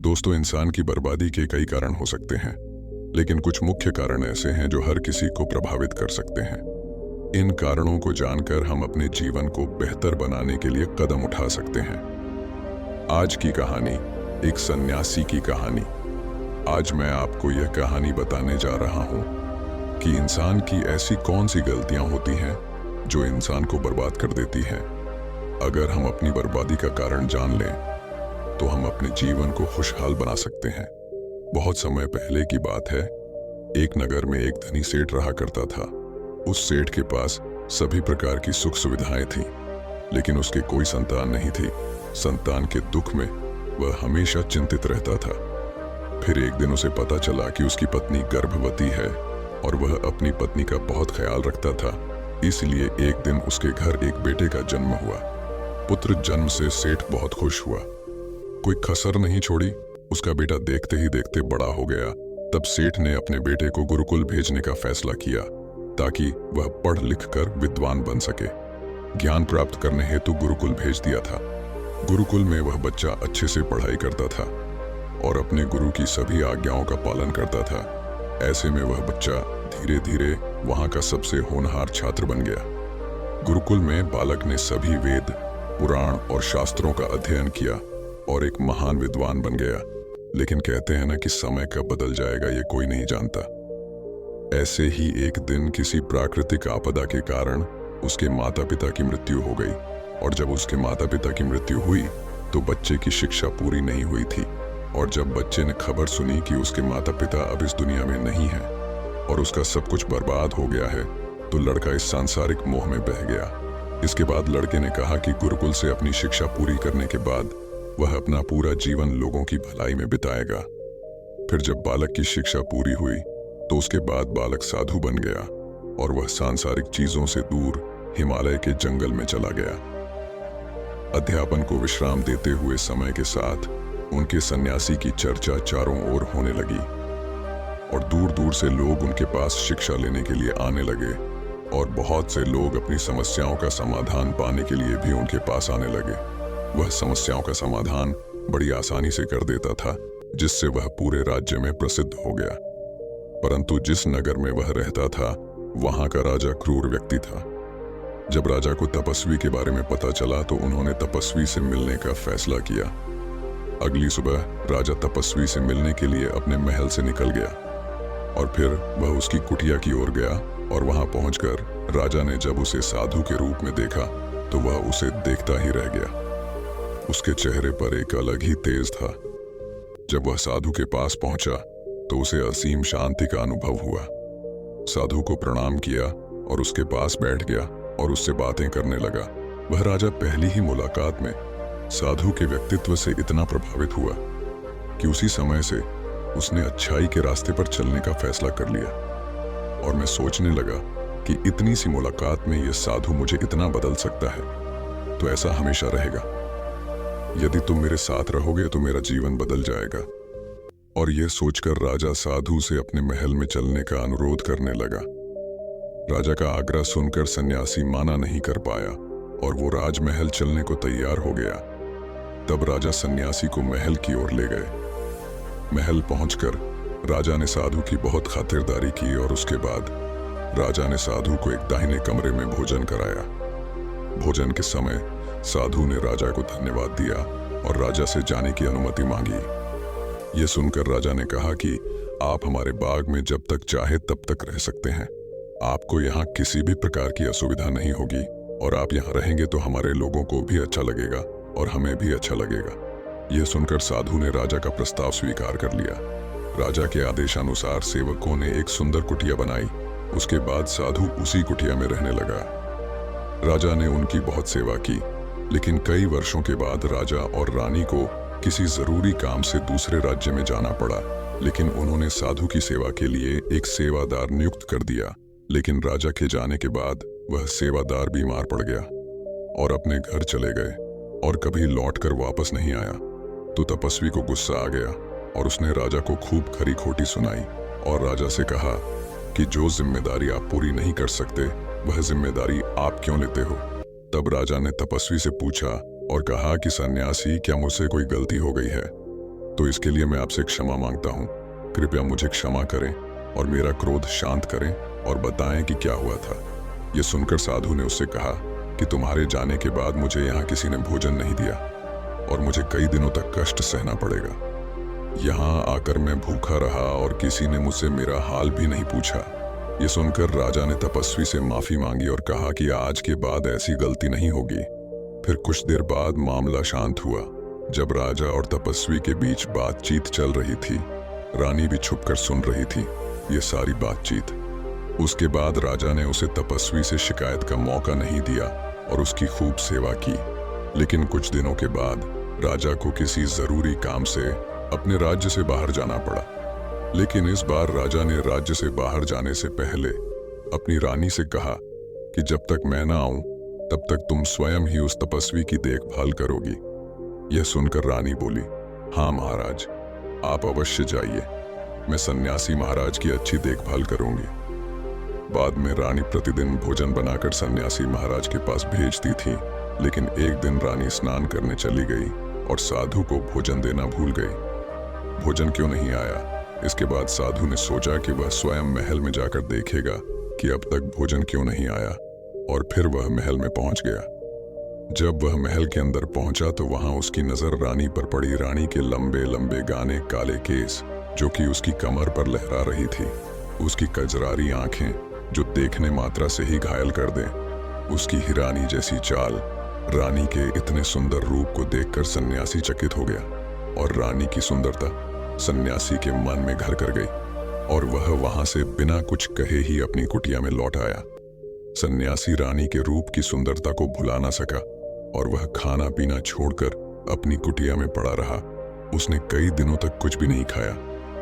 दोस्तों, इंसान की बर्बादी के कई कारण हो सकते हैं, लेकिन कुछ मुख्य कारण ऐसे हैं जो हर किसी को प्रभावित कर सकते हैं। इन कारणों को जानकर हम अपने जीवन को बेहतर बनाने के लिए कदम उठा सकते हैं। आज की कहानी एक सन्यासी की कहानी। आज मैं आपको यह कहानी बताने जा रहा हूं कि इंसान की ऐसी कौन सी गलतियां होती हैं जो इंसान को बर्बाद कर देती हैं। अगर हम अपनी बर्बादी का कारण जान लें तो हम अपने जीवन को खुशहाल बना सकते हैं। बहुत समय पहले की बात है। एक नगर में एक धनी सेठ रहा करता था। उस सेठ के पास सभी प्रकार की सुख सुविधाएं थीं, लेकिन उसके कोई संतान नहीं थी। संतान के दुख में वह हमेशा चिंतित रहता था। फिर एक दिन उसे पता चला कि उसकी पत्नी गर्भवती है और वह अपनी पत्नी का बहुत ख्याल रखता था। इसलिए एक दिन उसके घर एक बेटे का जन्म हुआ। पुत्र जन्म से सेठ बहुत खुश हुआ। कोई कसर नहीं छोड़ी। उसका बेटा देखते ही देखते बड़ा हो गया। तब सेठ ने अपने बेटे को गुरुकुल भेजने का फैसला किया ताकि वह पढ़ लिख कर विद्वान बन सके। ज्ञान प्राप्त करने हेतु गुरुकुल भेज दिया था। गुरुकुल में वह बच्चा अच्छे से पढ़ाई करता था और अपने गुरु की सभी आज्ञाओं का पालन करता था। ऐसे में वह बच्चा धीरे धीरे वहां का सबसे होनहार छात्र बन गया। गुरुकुल में बालक ने सभी वेद, पुराण और शास्त्रों का अध्ययन किया और एक महान विद्वान बन गया। लेकिन कहते हैं ना कि समय कब बदल जाएगा ये कोई नहीं जानता। ऐसे ही एक दिन किसी प्राकृतिक आपदा के कारण उसके माता पिता की मृत्यु हो गई। और जब उसके माता पिता की मृत्यु हुई तो बच्चे की शिक्षा पूरी नहीं हुई थी। और जब बच्चे ने खबर सुनी कि उसके माता पिता अब इस दुनिया में नहीं हैं और उसका सब कुछ बर्बाद हो गया है, तो लड़का इस सांसारिक मोह में बह गया। इसके बाद लड़के ने कहा कि गुरुकुल से अपनी शिक्षा पूरी करने के बाद वह अपना पूरा जीवन लोगों की भलाई में बिताएगा। फिर जब बालक की शिक्षा पूरी हुई तो उसके बाद बालक साधु बन गया और वह सांसारिक चीजों से दूर हिमालय के जंगल में चला गया। अध्यापन को विश्राम देते हुए समय के साथ उनके सन्यासी की चर्चा चारों ओर होने लगी और दूर दूर से लोग उनके पास शिक्षा लेने के लिए आने लगे। और बहुत से लोग अपनी समस्याओं का समाधान पाने के लिए भी उनके पास आने लगे। वह समस्याओं का समाधान बड़ी आसानी से कर देता था, जिससे वह पूरे राज्य में प्रसिद्ध हो गया। परंतु जिस नगर में वह रहता था वहां का राजा क्रूर व्यक्ति था। जब राजा को तपस्वी के बारे में पता चला तो उन्होंने तपस्वी से मिलने का फैसला किया। अगली सुबह राजा तपस्वी से मिलने के लिए अपने महल से निकल गया और फिर वह उसकी कुटिया की ओर गया। और वहां पहुंचकर राजा ने जब उसे साधु के रूप में देखा तो वह उसे देखता ही रह गया। उसके चेहरे पर एक अलग ही तेज था। जब वह साधु के पास पहुंचा तो उसे असीम शांति का अनुभव हुआ। साधु को प्रणाम किया और उसके पास बैठ गया और उससे बातें करने लगा। वह राजा पहली ही मुलाकात में साधु के व्यक्तित्व से इतना प्रभावित हुआ कि उसी समय से उसने अच्छाई के रास्ते पर चलने का फैसला कर लिया। और मैं सोचने लगा कि इतनी सी मुलाकात में यह साधु मुझे इतना बदल सकता है, तो ऐसा हमेशा रहेगा। यदि तुम मेरे साथ रहोगे तो मेरा जीवन बदल जाएगा। और यह सोचकर राजा साधु से अपने महल में चलने का अनुरोध करने लगा। राजा का आग्रह सुनकर सन्यासी माना नहीं कर पाया और वो राजमहल चलने को तैयार हो गया। तब राजा सन्यासी को महल की ओर ले गए। महल पहुंचकर राजा ने साधु की बहुत खातिरदारी की और उसके बाद राजा ने साधु को एक दाहिने कमरे में भोजन कराया। भोजन के समय साधु ने राजा को धन्यवाद दिया और राजा से जाने की अनुमति मांगी। यह सुनकर राजा ने कहा कि आप हमारे बाग में जब तक चाहे तब तक रह सकते हैं। आपको यहाँ किसी भी प्रकार की असुविधा नहीं होगी और आप यहाँ रहेंगे तो हमारे लोगों को भी अच्छा लगेगा और हमें भी अच्छा लगेगा। यह सुनकर साधु ने राजा का प्रस्ताव स्वीकार कर लिया। राजा के आदेशानुसार सेवकों ने एक सुंदर कुटिया बनाई। उसके बाद साधु उसी कुटिया में रहने लगा। राजा ने उनकी बहुत सेवा की, लेकिन कई वर्षों के बाद राजा और रानी को किसी जरूरी काम से दूसरे राज्य में जाना पड़ा। लेकिन उन्होंने साधु की सेवा के लिए एक सेवादार नियुक्त कर दिया। लेकिन राजा के जाने के बाद वह सेवादार बीमार पड़ गया और अपने घर चले गए और कभी लौटकर वापस नहीं आया। तो तपस्वी को गुस्सा आ गया और उसने राजा को खूब खरी खोटी सुनाई और राजा से कहा कि जो जिम्मेदारी आप पूरी नहीं कर सकते वह जिम्मेदारी आप क्यों लेते हो। तब राजा ने तपस्वी से पूछा और कहा कि सन्यासी, क्या मुझसे कोई गलती हो गई है? तो इसके लिए मैं आपसे क्षमा मांगता हूँ। कृपया मुझे क्षमा करें और मेरा क्रोध शांत करें और बताएं कि क्या हुआ था। ये सुनकर साधु ने उससे कहा कि तुम्हारे जाने के बाद मुझे यहाँ किसी ने भोजन नहीं दिया और मुझे कई दिनों तक कष्ट सहना पड़ेगा। यहाँ आकर मैं भूखा रहा और किसी ने मुझसे मेरा हाल भी नहीं पूछा। ये सुनकर राजा ने तपस्वी से माफी मांगी और कहा कि आज के बाद ऐसी गलती नहीं होगी। फिर कुछ देर बाद मामला शांत हुआ। जब राजा और तपस्वी के बीच बातचीत चल रही थी, रानी भी छुपकर सुन रही थी ये सारी बातचीत। उसके बाद राजा ने उसे तपस्वी से शिकायत का मौका नहीं दिया और उसकी खूब सेवा की। लेकिन कुछ दिनों के बाद राजा को किसी जरूरी काम से अपने राज्य से बाहर जाना पड़ा। लेकिन इस बार राजा ने राज्य से बाहर जाने से पहले अपनी रानी से कहा कि जब तक मैं ना आऊं तब तक तुम स्वयं ही उस तपस्वी की देखभाल करोगी। यह सुनकर रानी बोली, हाँ महाराज, आप अवश्य जाइए, मैं सन्यासी महाराज की अच्छी देखभाल करूंगी। बाद में रानी प्रतिदिन भोजन बनाकर सन्यासी महाराज के पास भेजती थी। लेकिन एक दिन रानी स्नान करने चली गई और साधु को भोजन देना भूल गई। भोजन क्यों नहीं आया? इसके बाद साधु ने सोचा कि वह स्वयं महल में जाकर देखेगा कि अब तक भोजन क्यों नहीं आया, और फिर वह महल में पहुंच गया। जब वह महल के अंदर पहुंचा तो वहां उसकी नजर रानी पर पड़ी। रानी के लंबे लंबे गाने काले केस जो कि उसकी कमर पर लहरा रही थी, उसकी कजरारी आंखें जो देखने मात्रा से ही घायल कर दें, उसकी हिरानी जैसी चाल। रानी के इतने सुंदर रूप को देखकर सन्यासी चकित हो गया और रानी की सुंदरता सन्यासी के मन में घर कर गई और वह वहां से बिना कुछ कहे ही अपनी कुटिया में लौट आया। सन्यासी रानी के रूप की सुंदरता को भुला ना सका और वह खाना पीना छोड़कर अपनी कुटिया में पड़ा रहा। उसने कई दिनों तक कुछ भी नहीं खाया,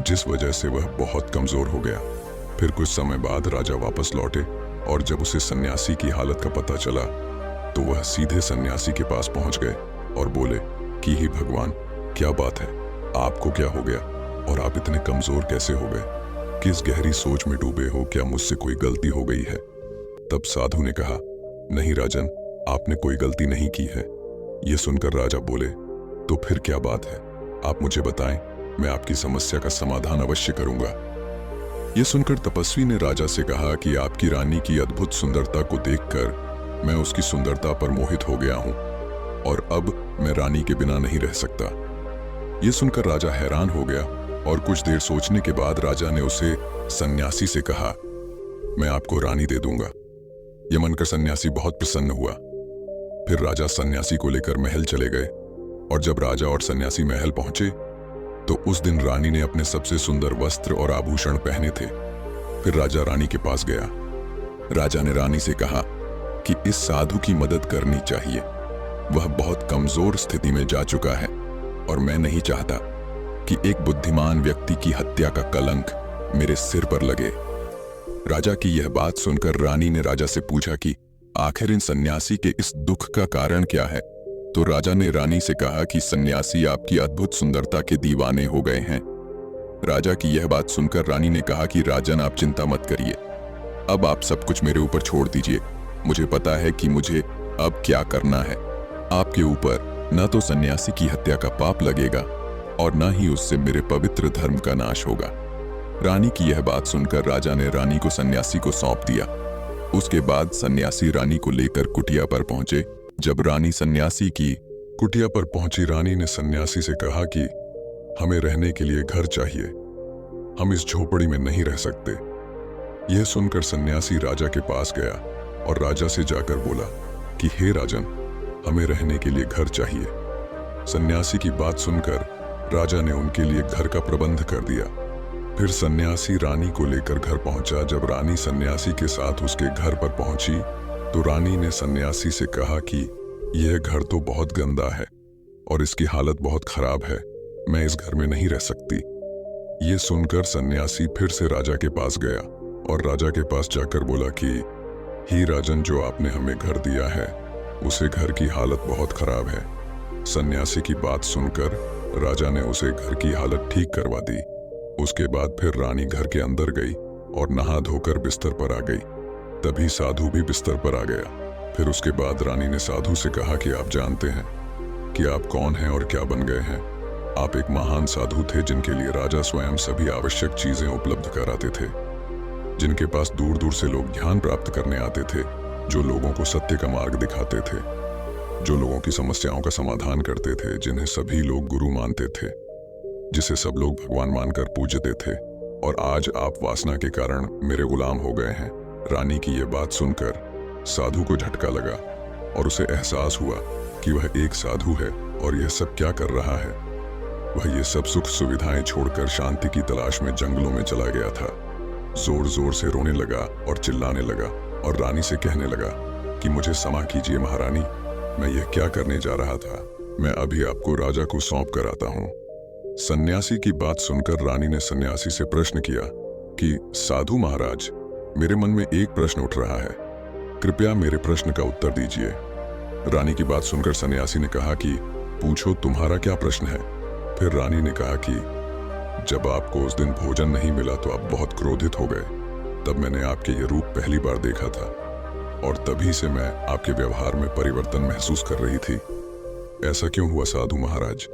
जिस वजह से वह बहुत कमजोर हो गया। फिर कुछ समय बाद राजा वापस लौटे और जब उसे सन्यासी की हालत का पता चला तो वह सीधे सन्यासी के पास पहुंच गए और बोले कि हे भगवान, क्या बात है, आपको क्या हो गया और आप इतने कमजोर कैसे हो गए? किस गहरी सोच में डूबे हो? क्या मुझसे कोई गलती हो गई है? तब साधु ने कहा, नहीं राजन, आपने कोई गलती नहीं की है। यह सुनकर राजा बोले, तो फिर क्या बात है, आप मुझे बताएं, मैं आपकी समस्या का समाधान अवश्य करूंगा। यह सुनकर तपस्वी ने राजा से कहा कि आपकी रानी की अद्भुत सुंदरता को देखकर मैं उसकी सुंदरता पर मोहित हो गया हूं और अब मैं रानी के बिना नहीं रह सकता। यह सुनकर राजा हैरान हो गया और कुछ देर सोचने के बाद राजा ने उसे सन्यासी से कहा, मैं आपको रानी दे दूंगा। यह मानकर सन्यासी बहुत प्रसन्न हुआ। फिर राजा सन्यासी को लेकर महल चले गए और जब राजा और सन्यासी महल पहुंचे तो उस दिन रानी ने अपने सबसे सुंदर वस्त्र और आभूषण पहने थे। फिर राजा रानी के पास गया। राजा ने रानी से कहा कि इस साधु की मदद करनी चाहिए, वह बहुत कमजोर स्थिति में जा चुका है और मैं नहीं चाहता कि एक बुद्धिमान व्यक्ति की हत्या का कलंक मेरे सिर पर लगे। राजा की यह बात सुनकर रानी ने राजा से पूछा कि आखिर इन सन्यासी के इस दुख का कारण क्या है? तो राजा ने रानी से कहा कि सन्यासी आपकी अद्भुत सुंदरता के दीवाने हो गए हैं। राजा की यह बात सुनकर रानी ने कहा कि राजन, आप चिंता मत करिए, अब आप सब कुछ मेरे ऊपर छोड़ दीजिए। मुझे पता है कि मुझे अब क्या करना है। आपके ऊपर न तो सन्यासी की हत्या का पाप लगेगा और न ही उससे मेरे पवित्र धर्म का नाश होगा। रानी की यह बात सुनकर राजा ने रानी को सन्यासी को सौंप दिया। उसके बाद सन्यासी रानी को लेकर कुटिया पर पहुंचे। जब रानी सन्यासी की कुटिया पर पहुंची, रानी ने सन्यासी से कहा कि हमें रहने के लिए घर चाहिए, हम इस झोपड़ी में नहीं रह सकते। यह सुनकर सन्यासी राजा के पास गया और राजा से जाकर बोला कि हे राजन, हमें रहने के लिए घर चाहिए। सन्यासी की बात सुनकर राजा ने उनके लिए घर का प्रबंध कर दिया। फिर सन्यासी रानी को लेकर घर पहुंचा। जब रानी सन्यासी के साथ उसके घर पर पहुंची तो रानी ने सन्यासी से कहा कि यह घर तो बहुत गंदा है और इसकी हालत बहुत खराब है, मैं इस घर में नहीं रह सकती। ये सुनकर सन्यासी फिर से राजा के पास गया और राजा के पास जाकर बोला कि ही राजन, जो आपने हमें घर दिया है उसे घर की हालत बहुत खराब है। सन्यासी की बात सुनकर राजा ने उसे घर की हालत ठीक करवा दी। उसके बाद फिर रानी घर के अंदर गई और नहा धोकर बिस्तर पर आ गई। तभी साधु भी बिस्तर पर आ गया। फिर उसके बाद रानी ने साधु से कहा कि आप जानते हैं कि आप कौन हैं और क्या बन गए हैं? आप एक महान साधु थे जिनके लिए राजा स्वयं सभी आवश्यक चीजें उपलब्ध कराते थे, जिनके पास दूर दूर से लोग ज्ञान प्राप्त करने आते थे, जो लोगों को सत्य का मार्ग दिखाते थे, जो लोगों की समस्याओं का समाधान करते थे, जिन्हें सभी लोग गुरु मानते थे, जिसे सब लोग भगवान मानकर पूजते थे। और आज आप वासना के कारण मेरे गुलाम हो गए हैं। रानी की यह बात सुनकर साधु को झटका लगा और उसे एहसास हुआ कि वह एक साधु है और यह सब क्या कर रहा है। वह ये सब सुख सुविधाएं छोड़कर शांति की तलाश में जंगलों में चला गया था। जोर जोर से रोने लगा और चिल्लाने लगा और रानी से कहने लगा कि मुझे क्षमा कीजिए महारानी, मैं यह क्या करने जा रहा था। मैं अभी आपको राजा को सौंप कर आता हूँ। सन्यासी की बात सुनकर रानी ने सन्यासी से प्रश्न किया कि साधु महाराज, मेरे मन में एक प्रश्न उठ रहा है, कृपया मेरे प्रश्न का उत्तर दीजिए। रानी की बात सुनकर सन्यासी ने कहा कि पूछो, तुम्हारा क्या प्रश्न है। फिर रानी ने कहा कि जब आपको उस दिन भोजन नहीं मिला तो आप बहुत क्रोधित हो गए। तब मैंने आपके ये रूप पहली बार देखा था और तभी से मैं आपके व्यवहार में परिवर्तन महसूस कर रही थी। ऐसा क्यों हुआ साधु महाराज?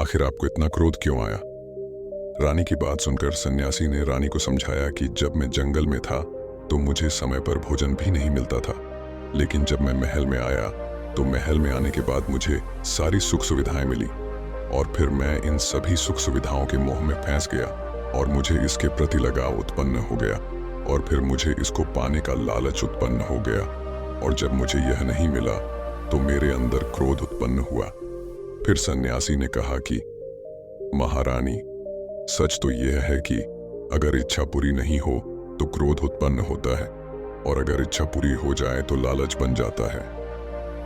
आखिर आपको इतना क्रोध क्यों आया? रानी की बात सुनकर सन्यासी ने रानी को समझाया कि जब मैं जंगल में था तो मुझे समय पर भोजन भी नहीं मिलता था, लेकिन जब मैं महल में आया तो महल में आने के बाद मुझे सारी सुख सुविधाएं मिली और फिर मैं इन सभी सुख सुविधाओं के मोह में फंस गया और मुझे इसके प्रति लगाव उत्पन्न हो गया और फिर मुझे इसको पाने का लालच उत्पन्न हो गया और जब मुझे यह नहीं मिला तो मेरे अंदर क्रोध उत्पन्न हुआ। फिर सन्यासी ने कहा कि महारानी, सच तो यह है कि अगर इच्छा पूरी नहीं हो तो क्रोध उत्पन्न होता है और अगर इच्छा पूरी हो जाए तो लालच बन जाता है।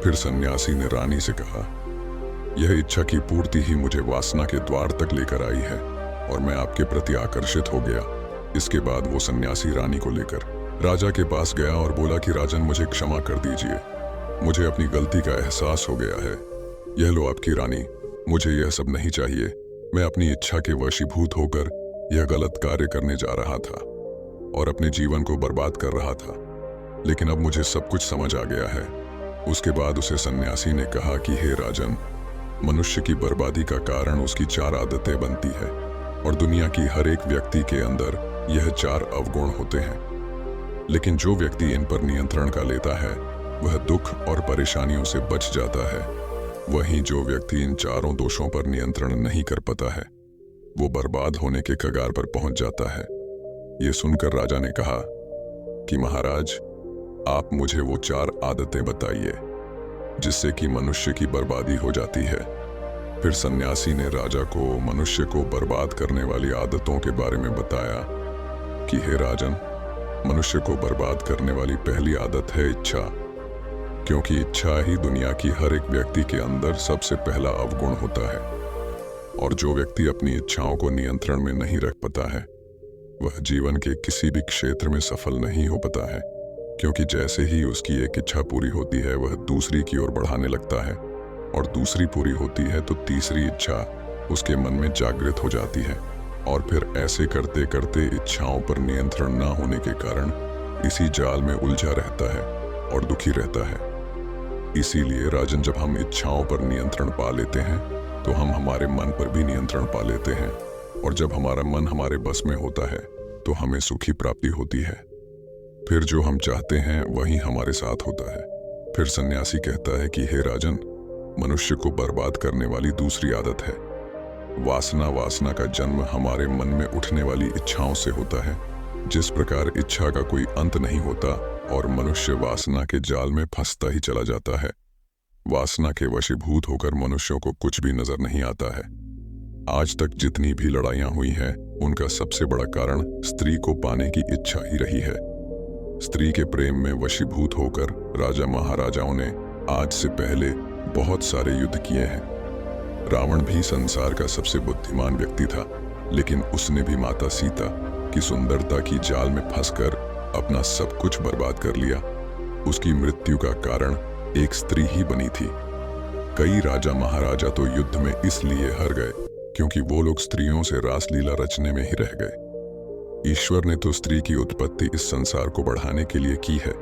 फिर सन्यासी ने रानी से कहा, यह इच्छा की पूर्ति ही मुझे वासना के द्वार तक लेकर आई है और मैं आपके प्रति आकर्षित हो गया। इसके बाद वो सन्यासी रानी को लेकर राजा के पास गया और बोला कि राजन, मुझे क्षमा कर दीजिए, मुझे अपनी गलती का एहसास हो गया है। यह लो आपकी रानी, मुझे यह सब नहीं चाहिए। मैं अपनी इच्छा के वशीभूत होकर यह गलत कार्य करने जा रहा था और अपने जीवन को बर्बाद कर रहा था, लेकिन अब मुझे सब कुछ समझ आ गया है। उसके बाद उसे सन्यासी ने कहा कि हे राजन, मनुष्य की बर्बादी का कारण उसकी 4 आदतें बनती है और दुनिया की हर एक व्यक्ति के अंदर यह 4 अवगुण होते हैं, लेकिन जो व्यक्ति इन पर नियंत्रण का लेता है वह दुख और परेशानियों से बच जाता है। वहीं जो व्यक्ति इन 4 दोषों पर नियंत्रण नहीं कर पाता है वो बर्बाद होने के कगार पर पहुंच जाता है। ये सुनकर राजा ने कहा कि महाराज, आप मुझे वो 4 आदतें बताइए जिससे कि मनुष्य की बर्बादी हो जाती है। फिर सन्यासी ने राजा को मनुष्य को बर्बाद करने वाली आदतों के बारे में बताया कि हे राजन, मनुष्य को बर्बाद करने वाली पहली आदत है इच्छा, क्योंकि इच्छा ही दुनिया की हर एक व्यक्ति के अंदर सबसे पहला अवगुण होता है और जो व्यक्ति अपनी इच्छाओं को नियंत्रण में नहीं रख पाता है वह जीवन के किसी भी क्षेत्र में सफल नहीं हो पाता है, क्योंकि जैसे ही उसकी एक इच्छा पूरी होती है वह दूसरी की ओर बढ़ाने लगता है और दूसरी पूरी होती है तो तीसरी इच्छा उसके मन में जागृत हो जाती है और फिर ऐसे करते करते इच्छाओं पर नियंत्रण न होने के कारण इसी जाल में उलझा रहता है और दुखी रहता है। इसीलिए राजन, जब हम इच्छाओं पर नियंत्रण पा लेते हैं तो हम हमारे मन पर भी नियंत्रण पा लेते हैं और जब हमारा मन हमारे बस में होता है तो हमें सुखी प्राप्ति होती है। फिर जो हम चाहते हैं वही हमारे साथ होता है। फिर सन्यासी कहता है कि हे राजन, मनुष्य को बर्बाद करने वाली दूसरी आदत है वासना। वासना का जन्म हमारे मन में उठने वाली इच्छाओं से होता है। जिस प्रकार इच्छा का कोई अंत नहीं होता और मनुष्य वासना के जाल में फंसता ही चला जाता है। वासना के वशीभूत होकर मनुष्यों को कुछ भी नजर नहीं आता है। आज तक जितनी भी लड़ाइयां हुई हैं उनका सबसे बड़ा कारण स्त्री को पाने की इच्छा ही रही है। स्त्री के प्रेम में वशीभूत होकर राजा महाराजाओं ने आज से पहले बहुत सारे युद्ध किए हैं। रावण भी संसार का सबसे बुद्धिमान व्यक्ति था, लेकिन उसने भी माता सीता की सुंदरता की जाल में फंसकर अपना सब कुछ बर्बाद कर लिया। उसकी मृत्यु का कारण एक स्त्री ही बनी थी। कई राजा महाराजा तो युद्ध में इसलिए हार गए क्योंकि वो लोग स्त्रियों से रासलीला रचने में ही रह गए। ईश्वर ने तो स्त्री की उत्पत्ति इस संसार को बढ़ाने के लिए की है,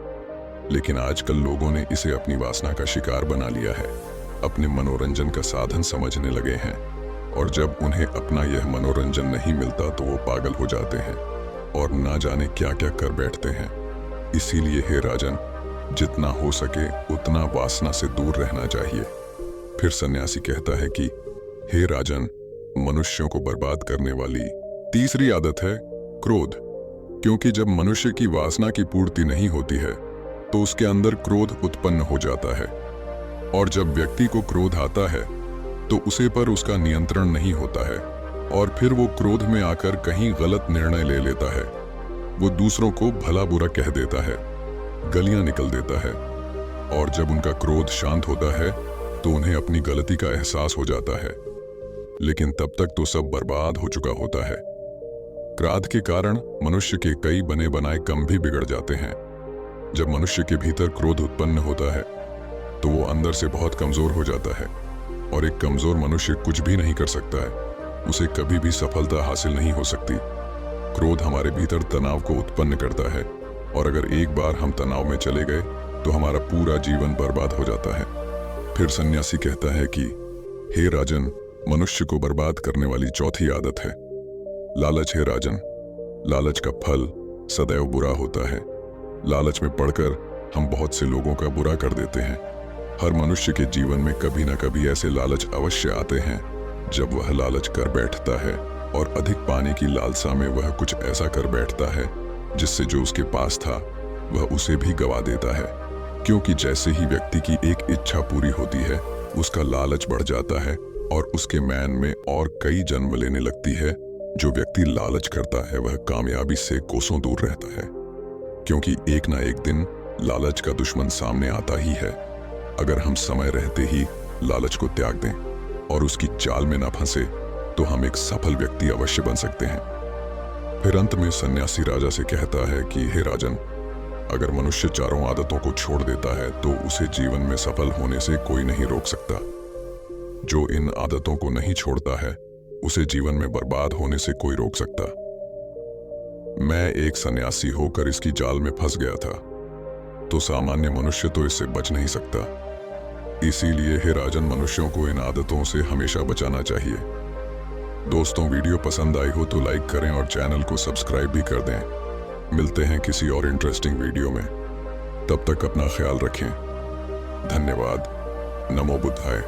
लेकिन आजकल लोगों ने इसे अपनी वासना का शिकार बना लिया है, अपने मनोरंजन का साधन समझने लगे हैं। और जब उन्हें अपना यह मनोरंजन नहीं मिलता तो वो पागल हो जाते हैं और ना जाने क्या क्या कर बैठते हैं। इसीलिए हे राजन, जितना हो सके उतना वासना से दूर रहना चाहिए। फिर सन्यासी कहता है कि हे राजन, मनुष्यों को बर्बाद करने वाली तीसरी आदत है क्रोध। क्योंकि जब मनुष्य की वासना की पूर्ति नहीं होती है तो उसके अंदर क्रोध उत्पन्न हो जाता है, और जब व्यक्ति को क्रोध आता है तो उसे पर उसका नियंत्रण नहीं होता है और फिर वो क्रोध में आकर कहीं गलत निर्णय ले लेता है। वो दूसरों को भला बुरा कह देता है, गलियां निकल देता है, और जब उनका क्रोध शांत होता है तो उन्हें अपनी गलती का एहसास हो जाता है। लेकिन तब तक तो सब बर्बाद हो चुका होता है। क्रोध के कारण मनुष्य के कई बने बनाए काम भी बिगड़ जाते हैं। जब मनुष्य के भीतर क्रोध उत्पन्न होता है तो वो अंदर से बहुत कमजोर हो जाता है, और एक कमजोर मनुष्य कुछ भी नहीं कर सकता है। उसे कभी भी सफलता हासिल नहीं हो सकती। क्रोध हमारे भीतर तनाव को उत्पन्न करता है, और अगर एक बार हम तनाव में चले गए तो हमारा पूरा जीवन बर्बाद हो जाता है। फिर सन्यासी कहता है कि हे राजन, मनुष्य को बर्बाद करने वाली चौथी आदत है लालच। हे राजन, लालच का फल सदैव बुरा होता है। लालच में पड़कर हम बहुत से लोगों का बुरा कर देते हैं। हर मनुष्य के जीवन में कभी ना कभी ऐसे लालच अवश्य आते हैं जब वह लालच कर बैठता है और अधिक पाने की लालसा में वह कुछ ऐसा कर बैठता है जिससे जो उसके पास था वह उसे भी गवा देता है। क्योंकि जैसे ही व्यक्ति की एक इच्छा पूरी होती है उसका लालच बढ़ जाता है और उसके मैन में और कई जन्म लेने लगती है। जो व्यक्ति लालच करता है वह कामयाबी से कोसों दूर रहता है, क्योंकि एक ना एक दिन लालच का दुश्मन सामने आता ही है। अगर हम समय रहते ही लालच को त्याग दें और उसकी चाल में ना फंसे तो हम एक सफल व्यक्ति अवश्य बन सकते हैं। फिर अंत में सन्यासी राजा से कहता है कि हे राजन, अगर मनुष्य चारों आदतों को छोड़ देता है तो उसे जीवन में सफल होने से कोई नहीं रोक सकता। जो इन आदतों को नहीं छोड़ता है उसे जीवन में बर्बाद होने से कोई रोक सकता। मैं एक सन्यासी होकर इसकी जाल में फंस गया था, तो सामान्य मनुष्य तो इससे बच नहीं सकता। इसीलिए हे राजन, मनुष्यों को इन आदतों से हमेशा बचाना चाहिए। दोस्तों, वीडियो पसंद आई हो तो लाइक करें और चैनल को सब्सक्राइब भी कर दें। मिलते हैं किसी और इंटरेस्टिंग वीडियो में। तब तक अपना ख्याल रखें। धन्यवाद। नमो बुद्धाय।